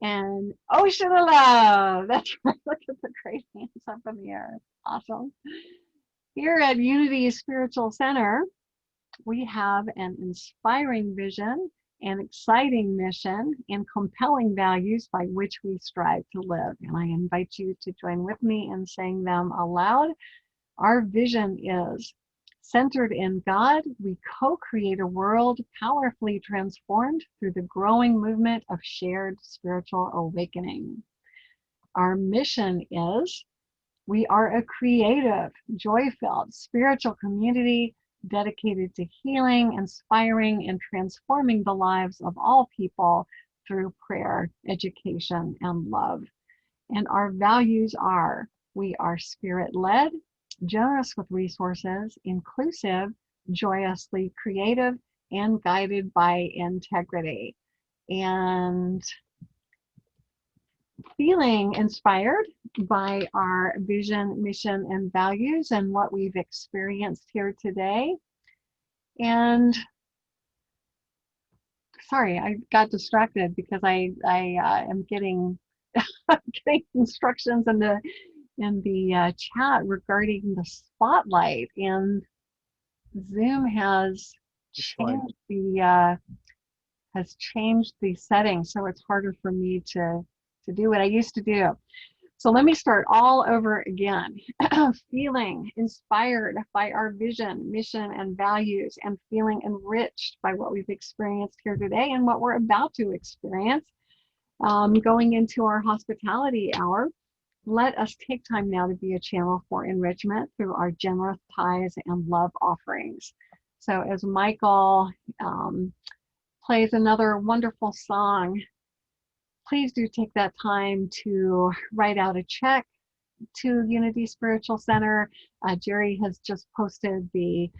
And ocean of love. That's right. Look at the great hands up in the air. Awesome. Here at Unity Spiritual Center, we have an inspiring vision, an exciting mission, and compelling values by which we strive to live. And I invite you to join with me in saying them aloud. Our vision is centered in God. We co-create a world powerfully transformed through the growing movement of shared spiritual awakening. Our mission is we are a creative, joy-filled spiritual community dedicated to healing, inspiring, and transforming the lives of all people through prayer, education, and love. And our values are we are spirit-led, generous with resources, inclusive, joyously creative, and guided by integrity. And feeling inspired by our vision, mission, and values and what we've experienced here today. And sorry, I got distracted because I am getting getting instructions in the chat regarding the spotlight, and Zoom has changed the settings, so it's harder for me to do what I used to do. So let me start all over again. Feeling inspired by our vision, mission, and values, and feeling enriched by what we've experienced here today and what we're about to experience. Going into our hospitality hour, let us take time now to be a channel for enrichment through our generous tithes and love offerings. So as Michael plays another wonderful song, please do take that time to write out a check to Unity Spiritual Center. Gerry has just posted the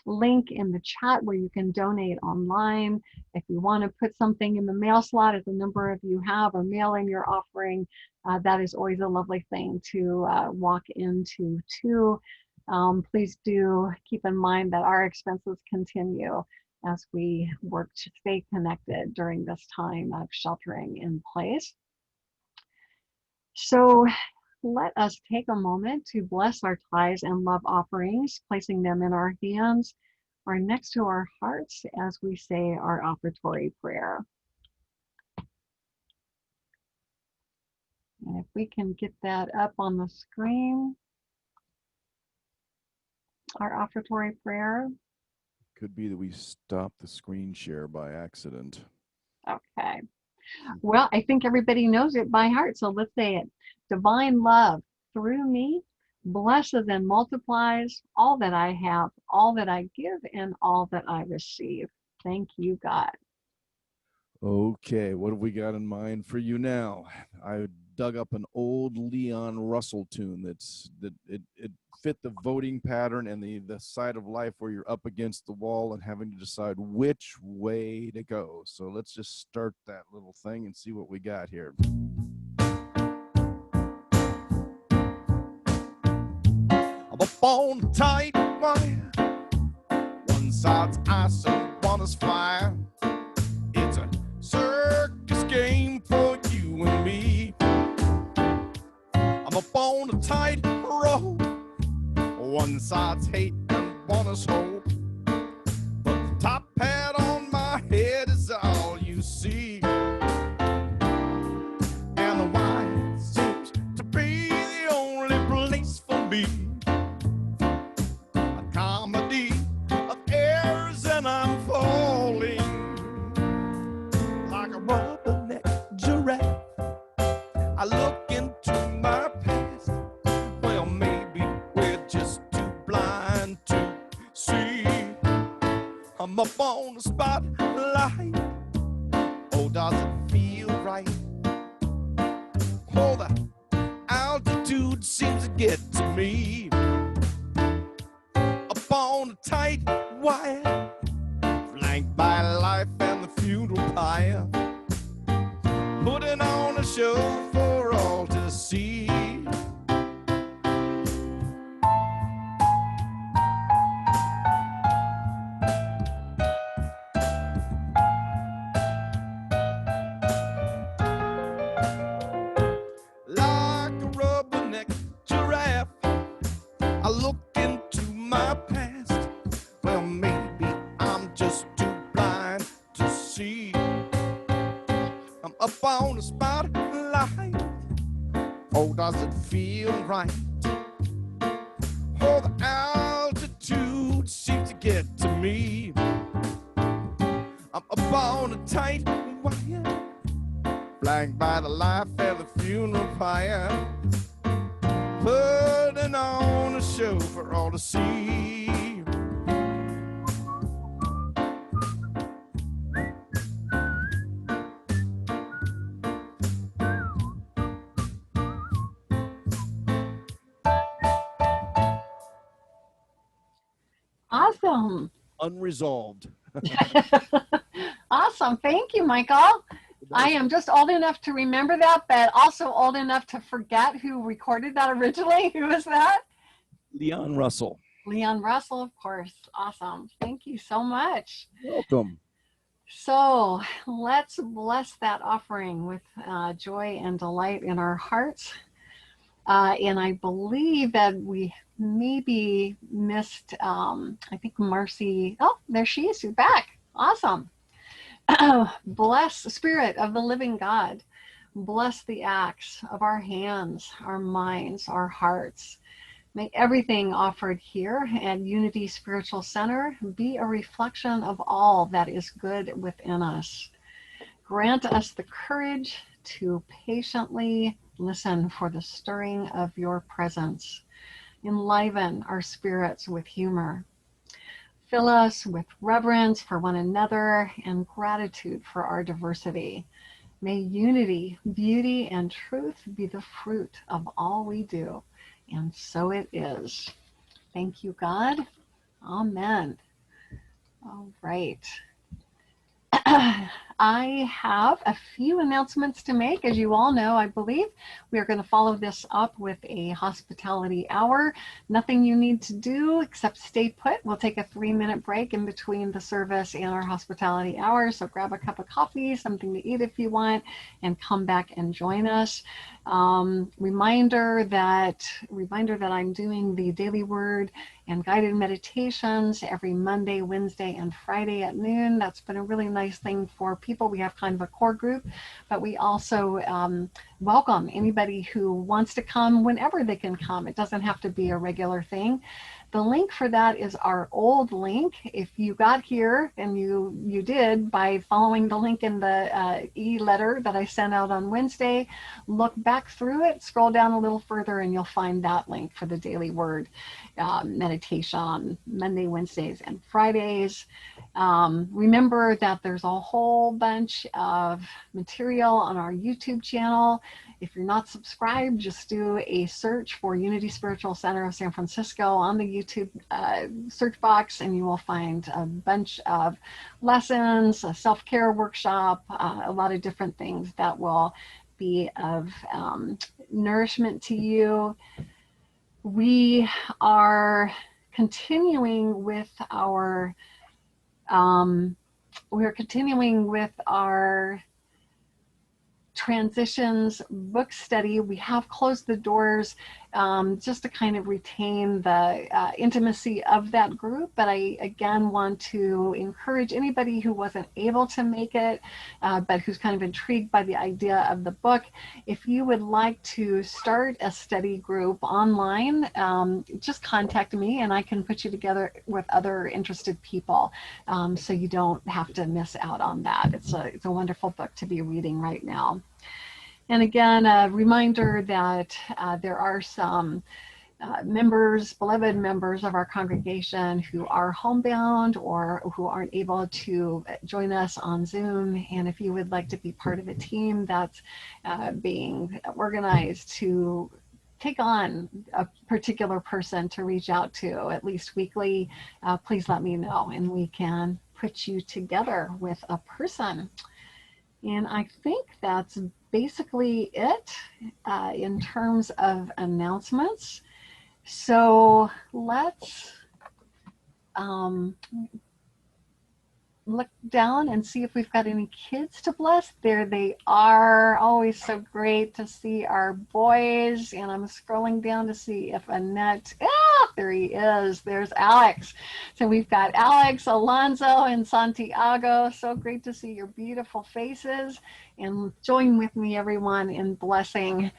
link in the chat where you can donate online. If you want to put something in the mail slot, as a number of you have, or mail in your offering, that is always a lovely thing to walk into too. Please do keep in mind that our expenses continue as we work to stay connected during this time of sheltering in place. So let us take a moment to bless our tithes and love offerings, placing them in our hands or next to our hearts as we say our offertory prayer. And if we can get that up on the screen, our offertory prayer. Could be that we stopped the screen share by accident. Okay. Well, I think everybody knows it by heart, so let's say it. Divine love through me blesses and multiplies all that I have, all that I give, and all that I receive. Thank you, God. Okay, what have we got in mind for you now? I dug up an old Leon Russell tune that it fit the voting pattern and the side of life where you're up against the wall and having to decide which way to go. So let's just start that little thing and see what we got here. I'm up on tight wire. One side's ice and one is fire. It's a circus game for you and me. I'm up on a tight road. One side's hate and one is hope. But the top hat on my head is all you see. And the wine seems to be the only place for me. A comedy of errors and I'm falling like a rubberneck giraffe. I look into my past. Well, maybe we're just too blind to see. I'm up on the spotlight. Oh, does it feel right? Oh, the altitude seems to get to me. Up on a tight wire, flanked by life and the funeral pyre, putting on a show for all to see. wasn't feeling right. Oh, the altitude seemed to get to me. I'm up on a tight wire, flanked by the life of the funeral pyre, putting on a show for all to see. Awesome. Unresolved. Awesome. Thank you, Michael. I am just old enough to remember that, but also old enough to forget who recorded that originally. Who was that? Leon Russell. Leon Russell, of course. Awesome. Thank you so much. Welcome. So let's bless that offering with joy and delight in our hearts. And I believe that we maybe missed, I think Marcy, oh, there she is, you're back. Awesome. Bless the Spirit of the living God. Bless the acts of our hands, our minds, our hearts. May everything offered here at Unity Spiritual Center be a reflection of all that is good within us. Grant us the courage to patiently listen for the stirring of your presence. Enliven our spirits with humor. Fill us with reverence for one another and gratitude for our diversity. May unity, beauty, and truth be the fruit of all we do. And so it is. Thank you, God. Amen. All right. I have a few announcements to make. As you all know, I believe we are going to follow this up with a hospitality hour. Nothing you need to do except stay put. We'll take a 3-minute break in between the service and our hospitality hour. So grab a cup of coffee, something to eat if you want, and come back and join us. Reminder that I'm doing the daily word and guided meditations every Monday, Wednesday, and Friday at noon. That's been a really nice thing for people. We have kind of a core group, but we also welcome anybody who wants to come whenever they can come. It doesn't have to be a regular thing. The link for that is our old link. If you got here, and you did by following the link in the e-letter that I sent out on Wednesday, look back through it, scroll down a little further, and you'll find that link for the daily word meditation on Monday, Wednesdays, and Fridays. Remember that there's a whole bunch of material on our YouTube channel. If you're not subscribed, just do a search for Unity Spiritual Center of San Francisco on the YouTube search box, and you will find a bunch of lessons, a self-care workshop, a lot of different things that will be of nourishment to you. We are continuing with our transitions book study. We have closed the doors just to kind of retain the intimacy of that group. But I, again, want to encourage anybody who wasn't able to make it, but who's kind of intrigued by the idea of the book. If you would like to start a study group online, just contact me and I can put you together with other interested people, so you don't have to miss out on that. It's a wonderful book to be reading right now. And again, a reminder that there are some beloved members of our congregation who are homebound or who aren't able to join us on Zoom. And if you would like to be part of a team that's being organized to take on a particular person to reach out to at least weekly, please let me know and we can put you together with a person. And I think that's basically it in terms of announcements. So let's look down and see if we've got any kids to bless. There they are. Always so great to see our boys. And I'm scrolling down to see if Annette, there he is. There's Alex. So we've got Alex, Alonzo, and Santiago. So great to see your beautiful faces. And join with me, everyone, in blessing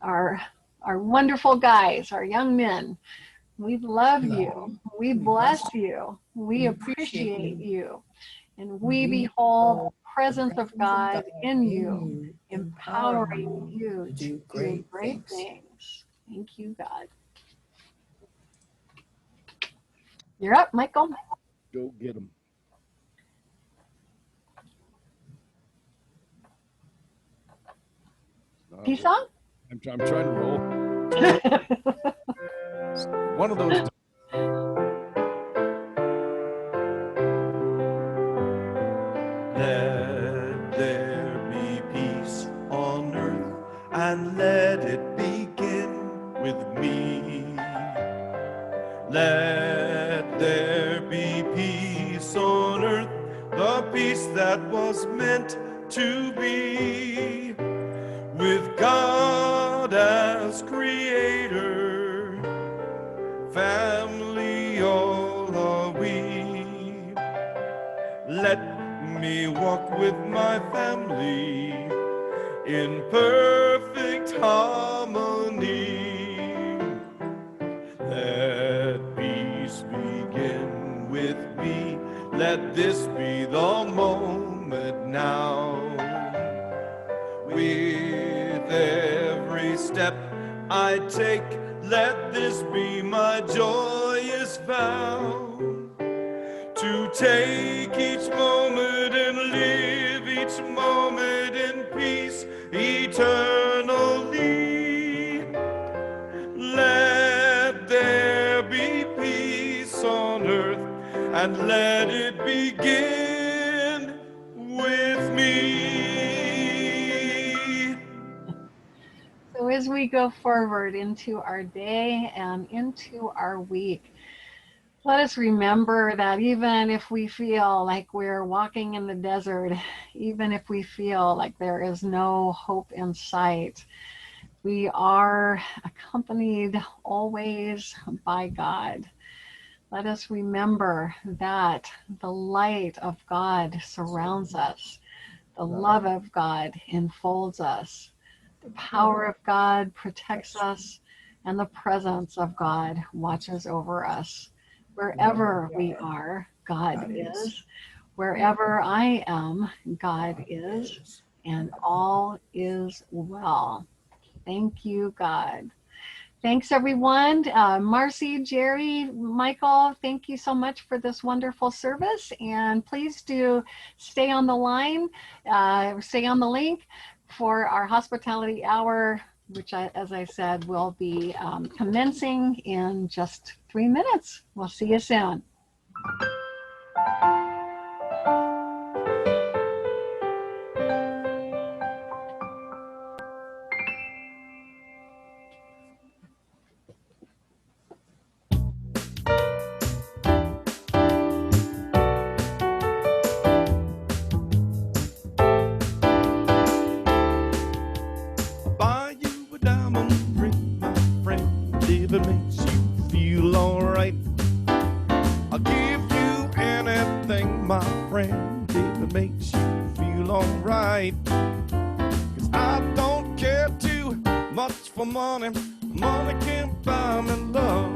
our our wonderful guys, our young men. We love you. We bless you. We appreciate you. And we behold the presence of God in you, empowering you to do great things. Thank you, God. You're up, Michael. Go get them. Peace song? I'm trying to roll. One of those. Let there be peace on earth, and let it begin with me. Let there be peace on earth, the peace that was meant to be, with God as creator, family all are we. Let me walk with my family in perfect harmony. Let peace begin with me. Let this be the moment now. With every step I take, let this be my joyous vow. To take each moment and live each moment in peace eternally. Let there be peace on earth, and let it begin with me. So as we go forward into our day and into our week, let us remember that even if we feel like we're walking in the desert, even if we feel like there is no hope in sight, we are accompanied always by God. Let us remember that the light of God surrounds us, the love of God enfolds us, the power of God protects us, and the presence of God watches over us. Wherever we are, God is. Wherever I am, God is. And all is well. Thank you, God. Thanks, everyone. Marcy, Gerry, Michael, thank you so much for this wonderful service. And please do stay on the line, stay on the link for our hospitality hour, which, as I said, will be commencing in just 3 minutes. We'll see you soon. Buy you a diamond ring, my friend, if it makes you feel alright. I'll give you anything, my friend, if it makes you feel alright. 'Cause I don't care too much for money. Money can't buy me love.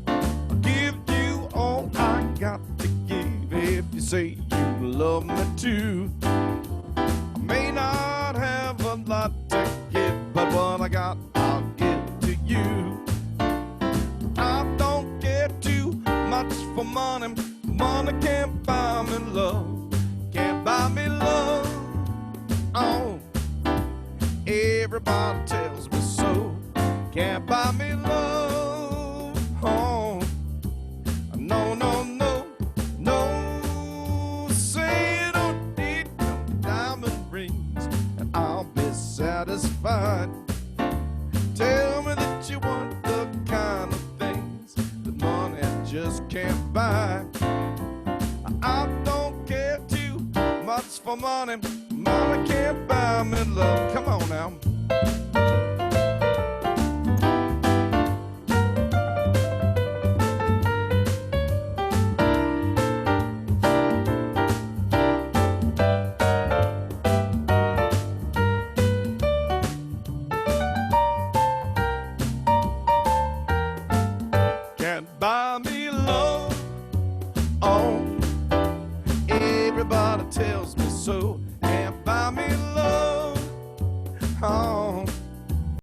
I'll give you all I got to give if you say you love me too. I may not have a lot to give, but what I got, I'll give to you. I don't care too much for money. Money can't buy me love. Can't buy me love. Oh, everybody tells me so. Can't buy me love. Oh, no, no, no, no. Say you don't need no diamond rings, and I'll be satisfied. Tell me that you want the kind of things that money just can't buy. I don't care too much for money. Money can't buy me love. Come on now. tells me so. And buy me love. Oh,